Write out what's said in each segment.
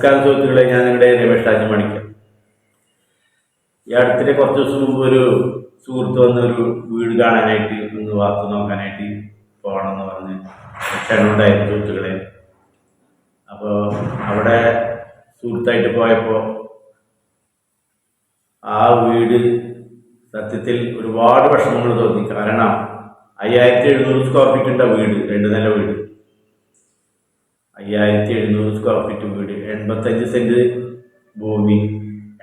നമസ്കാരം സുഹൃത്തുക്കളെ, ഞാൻ നിങ്ങളുടെ രമേഷ് രാജമാണിക്കം. ഈ അടുത്തിടെ കുറച്ച് ദിവസം മുമ്പ് ഒരു സുഹൃത്ത് വന്ന് ഒരു വീട് കാണാനായിട്ട് ഒന്ന് വാസ്തു നോക്കാനായിട്ട് പോകണമെന്ന് പറഞ്ഞ് ക്ഷണമുണ്ടായിരുന്നു സുഹൃത്തുക്കളെ. അപ്പോൾ അവിടെ സുഹൃത്തായിട്ട് പോയപ്പോൾ ആ വീട് സത്യത്തിൽ ഒരുപാട് വിഷമങ്ങൾ തോന്നി. കാരണം 5700 സ്ക്വയർ ഫീറ്റിൻ്റെ വീട്, 2 നില വീട്, 5700 സ്ക്വയർ ഫീറ്റ് വീട്, 85 സെന്റ് ഭൂമി,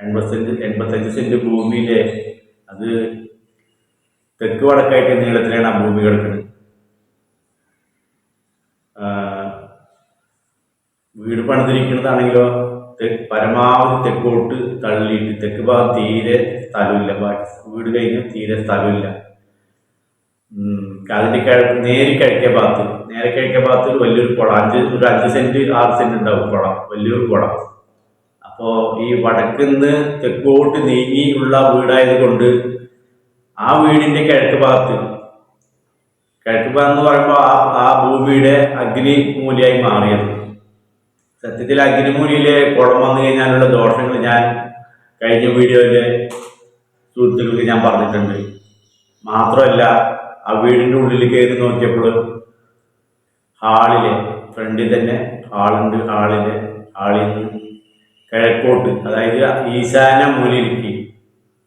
85 സെന്റ് ഭൂമിയിലെ അത് തെക്ക് വടക്കായിട്ട് നീളത്തിലാണ് ആ ഭൂമി കിടക്കുന്നത്. വീട് പണിതിരിക്കുന്നതാണെങ്കിലോ പരമാവധി തെക്കോട്ട് തള്ളിയിട്ട്, തെക്ക് ഭാഗം തീരെ സ്ഥലമില്ല, വീട് കഴിഞ്ഞ് തീരെ സ്ഥലമില്ല. അതിൻ്റെ നേരെ കിഴക്കേ ഭാഗത്ത് വലിയൊരു കുളം, ഒരു 5 സെന്റ് 6 സെന്റ് ഉണ്ടാവും കുളം, വലിയൊരു കുളം. അപ്പോൾ ഈ വടക്കുന്ന് തെക്കോട്ട് നീങ്ങിയുള്ള വീടായത് കൊണ്ട് ആ വീടിന്റെ കിഴക്ക് ഭാഗത്ത് എന്ന് പറയുമ്പോൾ ആ ഭൂമിയുടെ അഗ്നിമൂലയായി മാറിയത്. സത്യത്തിൽ അഗ്നിമൂലയിലെ കുളം വന്നു കഴിഞ്ഞാലുള്ള ദോഷങ്ങൾ ഞാൻ കഴിഞ്ഞ വീഡിയോയിലെ സുഹൃത്തുക്കൾക്ക് ഞാൻ പറഞ്ഞിട്ടുണ്ട്. മാത്രമല്ല, ആ വീടിൻ്റെ ഉള്ളിൽ കയറി നോക്കിയപ്പോൾ ഹാളിലെ ഫ്രണ്ടിൽ തന്നെ ഹാളുണ്ട്. ഹാളിൽ നിന്ന് കിഴക്കോട്ട്, അതായത് ഈശാന മൂലയിലേക്ക്,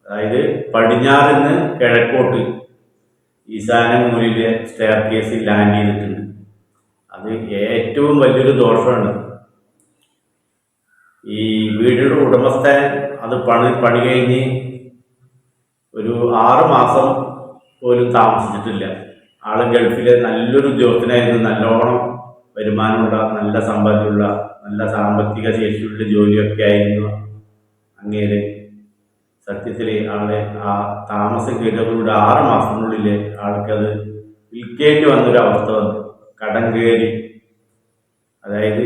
അതായത് പടിഞ്ഞാറിൽ നിന്ന് കിഴക്കോട്ട് ഈശാന മൂലയിലെ സ്റ്റെയർ കേസ് ലാൻഡ് ചെയ്തിട്ടുണ്ട്. അത് ഏറ്റവും വലിയൊരു ദോഷമാണ്. ഈ വീടിൻ്റെ ഉടമസ്ഥൻ അത് പണി കഴിഞ്ഞ് ഒരു 6 മാസം പോലും താമസിച്ചിട്ടില്ല. ആള് ഗൾഫിലെ നല്ലൊരു ഉദ്യോഗസ്ഥനായിരുന്നു, നല്ലോണം വരുമാനമുള്ള, നല്ല സമ്പത്തുള്ള, നല്ല സാമ്പത്തിക ശേഷിയുള്ള ജോലിയൊക്കെ ആയിരുന്നു അങ്ങേര്. സത്യത്തിൽ ആളെ ആ താമസം കയറിയതോടുകൂടി 6 മാസത്തിനുള്ളിൽ ആൾക്കത് വിൽക്കേണ്ടി വന്നൊരവസ്ഥ വന്നു. കടം കയറി, അതായത്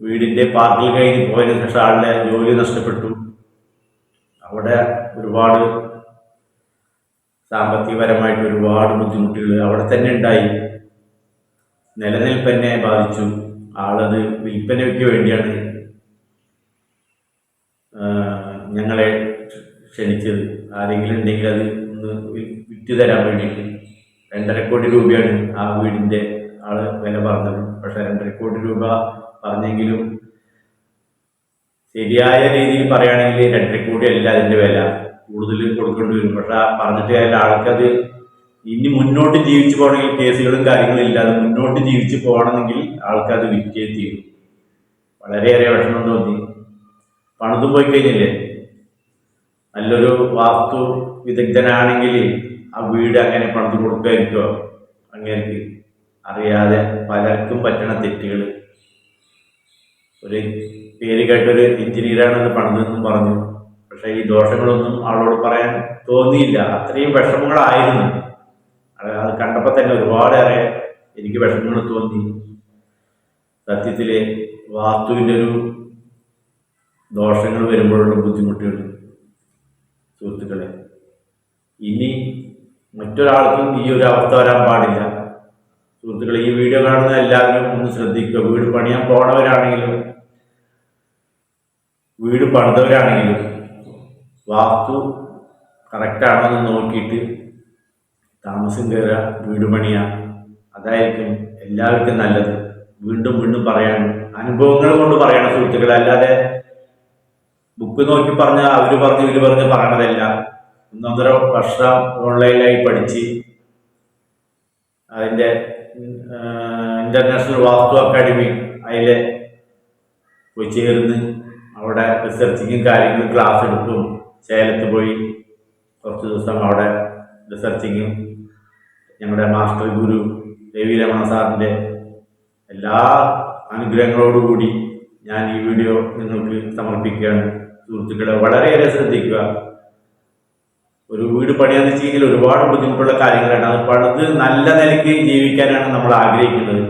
വീടിന്റെ പാർക്കിൽ കഴിഞ്ഞ് പോയതിനു ശേഷം ആളുടെ ജോലി നഷ്ടപ്പെട്ടു. അവിടെ ഒരുപാട് സാമ്പത്തികപരമായിട്ട് ഒരുപാട് ബുദ്ധിമുട്ടുകൾ അവിടെ തന്നെ ഉണ്ടായി. നിലനിൽപ്പന്നെ ബാധിച്ചു. ആളത് വിൽപ്പനയ്ക്ക് വേണ്ടിയാണ് ഞങ്ങളെ ക്ഷണിച്ചത്. ആരെങ്കിലും ഉണ്ടെങ്കിൽ അത് ഒന്ന് വിറ്റ് തരാൻ വേണ്ടിയിട്ട്. 2.5 കോടി രൂപയാണ് ആ വീടിന്റെ ആള് വില പറഞ്ഞത്. പക്ഷെ 2.5 കോടി രൂപ പറഞ്ഞെങ്കിലും ശരിയായ രീതിയിൽ പറയുകയാണെങ്കിൽ 2.5 കോടി അല്ല അതിന്റെ വില, കൂടുതൽ കൊടുക്കേണ്ടി വരും. പക്ഷെ പറഞ്ഞിട്ട് കാര്യമില്ല, ആൾക്കത് ഇനി മുന്നോട്ട് ജീവിച്ചു പോകണമെങ്കിൽ, കേസുകളും കാര്യങ്ങളും ഇല്ലാതെ മുന്നോട്ട് ജീവിച്ചു പോകണമെങ്കിൽ ആൾക്കത് വിറ്റേ തീരും. വളരെയേറെ വിഷമം തോന്നി. പണിതും പോയി കഴിഞ്ഞില്ലേ. നല്ലൊരു വാസ്തു വിദഗ്ധനാണെങ്കിൽ ആ വീട് അങ്ങനെ പണിത് കൊടുക്കാതിരിക്കോ? അങ്ങനെക്ക് അറിയാതെ പലർക്കും പറ്റണ തെറ്റുകൾ. ഒരു പേര് കേട്ടൊരു എഞ്ചിനീയറാണെന്ന് പണിതെന്നും പറഞ്ഞു. പക്ഷെ ഈ ദോഷങ്ങളൊന്നും ആളോട് പറയാൻ തോന്നിയില്ല. അത്രയും വിഷമങ്ങളായിരുന്നു. അത് കണ്ടപ്പോൾ തന്നെ ഒരുപാടേറെ എനിക്ക് വിഷമങ്ങൾ തോന്നി. സത്യത്തില് വാസ്തുവിൻ്റെ ഒരു ദോഷങ്ങൾ വരുമ്പോഴുള്ള ബുദ്ധിമുട്ടുകൾ സുഹൃത്തുക്കളെ, ഇനി മറ്റൊരാൾക്കും ഈ ഒരു അവസ്ഥ വരാൻ പാടില്ല. സുഹൃത്തുക്കളെ, ഈ വീഡിയോ കാണുന്ന എല്ലാവരും ഒന്ന് ശ്രദ്ധിക്കുക. വീട് പണിയാൻ പോണവരാണെങ്കിലും വീട് പണിതവരാണെങ്കിലും വാസ്തു കറക്റ്റാണോ എന്ന് നോക്കിയിട്ട് താമസം കയറുക, വീട് പണിയുക. അതായിരിക്കും എല്ലാവർക്കും നല്ലത്. വീണ്ടും വീണ്ടും പറയണം, അനുഭവങ്ങൾ കൊണ്ട് പറയണം സുഹൃത്തുക്കളെ. അല്ലാതെ ബുക്ക് നോക്കി പറഞ്ഞ അവര് പറഞ്ഞ് ഇവര് പറഞ്ഞ് പറയണതല്ല. 1.5 വർഷം ഓൺലൈനായി പഠിച്ച് അതിൻ്റെ ഇന്റർനാഷണൽ വാസ്തു അക്കാഡമി അതിലെ പോയി ചേർന്ന് അവിടെ റിസർച്ചിങ്ങും കാര്യങ്ങളും ക്ലാസ് എടുക്കും. സേലത്ത് പോയി കുറച്ച് ദിവസം അവിടെ റിസർച്ചിങ്ങും ഞങ്ങളുടെ മാസ്റ്റർ ഗുരു രവി രമണ സാറിൻ്റെ എല്ലാ അനുഗ്രഹങ്ങളോടുകൂടി ഞാൻ ഈ വീഡിയോ നിങ്ങൾക്ക് സമർപ്പിക്കുകയാണ്. സുഹൃത്തുക്കളെ, വളരെയേറെ ശ്രദ്ധിക്കുക. ഒരു വീട് പണിയാന്ന് വെച്ച് കഴിഞ്ഞാൽ ഒരുപാട് ബുദ്ധിമുട്ടുള്ള കാര്യങ്ങളാണ്. അത് പണിത് നല്ല നിലയ്ക്ക് ജീവിക്കാനാണ് നമ്മൾ ആഗ്രഹിക്കുന്നത്.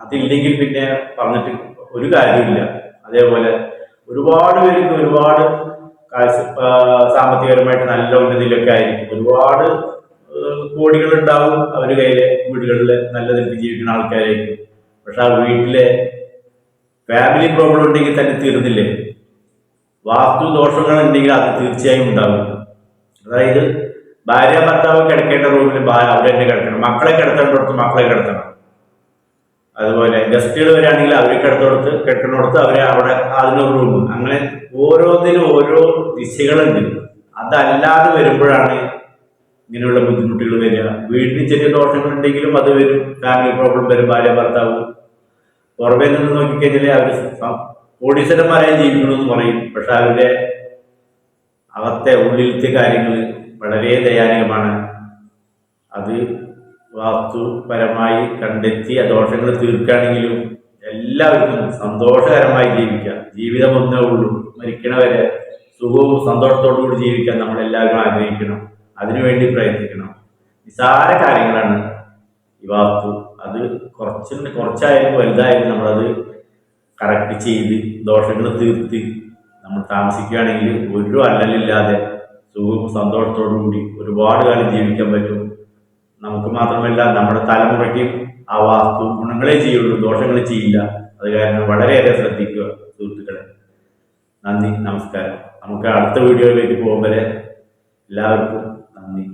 അതില്ലെങ്കിൽ പിന്നെ പറഞ്ഞിട്ട് ഒരു കാര്യമില്ല. അതേപോലെ ഒരുപാട് പേർക്ക് ഒരുപാട് സാമ്പത്തികപരമായിട്ട് നല്ല ഉന്നതിയിലൊക്കെ ആയിരിക്കും, ഒരുപാട് കോടികൾ ഉണ്ടാവും അവരുടെ കയ്യിലെ, വീടുകളിൽ നല്ല നിലയ്ക്ക് ജീവിക്കുന്ന ആൾക്കാരായിരിക്കും. പക്ഷെ ആ വീട്ടിലെ ഫാമിലി പ്രോബ്ലം ഉണ്ടെങ്കിൽ തന്നെ തീർന്നില്ലേ. വാസ്തു ദോഷങ്ങൾ ഉണ്ടെങ്കിൽ അത് തീർച്ചയായും ഉണ്ടാകും. അതായത് ഭാര്യ ഭർത്താവ് കിടക്കേണ്ട റൂമിൽ അവർ തന്നെ കിടക്കണം, മക്കളെ കിടത്തേണ്ടടുത്ത് മക്കളെ കിടത്തണം. അതുപോലെ ഗസ്റ്റുകൾ വരികയാണെങ്കിൽ അവർ കിടക്കുന്നിടത്ത് അവരെ അവിടെ അതിനൊരു റൂം. അങ്ങനെ ഓരോന്നിനും ഓരോ ദിശകളുണ്ട്. അതല്ലാതെ വരുമ്പോഴാണ് ഇങ്ങനെയുള്ള ബുദ്ധിമുട്ടുകൾ വരിക. വീട്ടിൽ ചെറിയ ദോഷങ്ങൾ ഉണ്ടെങ്കിലും അത് വരും, ഫാമിലി പ്രോബ്ലം വരും. ഭാര്യ ഭർത്താവ് പുറമേ നിന്ന് നോക്കിക്കഴിഞ്ഞാൽ അവർ കോടീശ്വരന്മാരായി ജീവിക്കണമെന്ന് പറയും. പക്ഷെ അവരുടെ അകത്തെ ഉള്ളിലത്തെ കാര്യങ്ങൾ വളരെ ദയാനീയമാണ്. അത് വാസ്തുപരമായി കണ്ടെത്തി ആ ദോഷങ്ങൾ തീർക്കുകയാണെങ്കിലും എല്ലാവർക്കും സന്തോഷകരമായി ജീവിക്കാം. ജീവിതം ഒന്നേ ഉള്ളൂ, മരിക്കണവരെ സുഖവും സന്തോഷത്തോടു കൂടി ജീവിക്കാൻ നമ്മളെല്ലാവരും ആഗ്രഹിക്കണം, അതിനുവേണ്ടി പ്രയത്നിക്കണം. നിസാര കാര്യങ്ങളാണ് ഈ വാസ്തു. അത് കുറച്ചായാലും വലുതായാലും നമ്മളത് കറക്റ്റ് ചെയ്ത് ദോഷങ്ങൾ തീർത്ത് നമ്മൾ താമസിക്കുകയാണെങ്കിൽ ഒരു അല്ലലില്ലാതെ സുഖവും സന്തോഷത്തോടു കൂടി ഒരുപാട് കാലം ജീവിക്കാൻ പറ്റും. നമുക്ക് മാത്രമല്ല നമ്മുടെ തലമുറയ്ക്കും ആ വാസ്തു ഗുണങ്ങളെ ചെയ്യുള്ളൂ, ദോഷങ്ങൾ ചെയ്യില്ല. അത് കാരണം വളരെയേറെ ശ്രദ്ധിക്കുക സുഹൃത്തുക്കളെ. നന്ദി, നമസ്കാരം. നമുക്ക് അടുത്ത വീഡിയോയിലേക്ക് പോകുമ്പോൾ എല്ലാവർക്കും നന്ദി.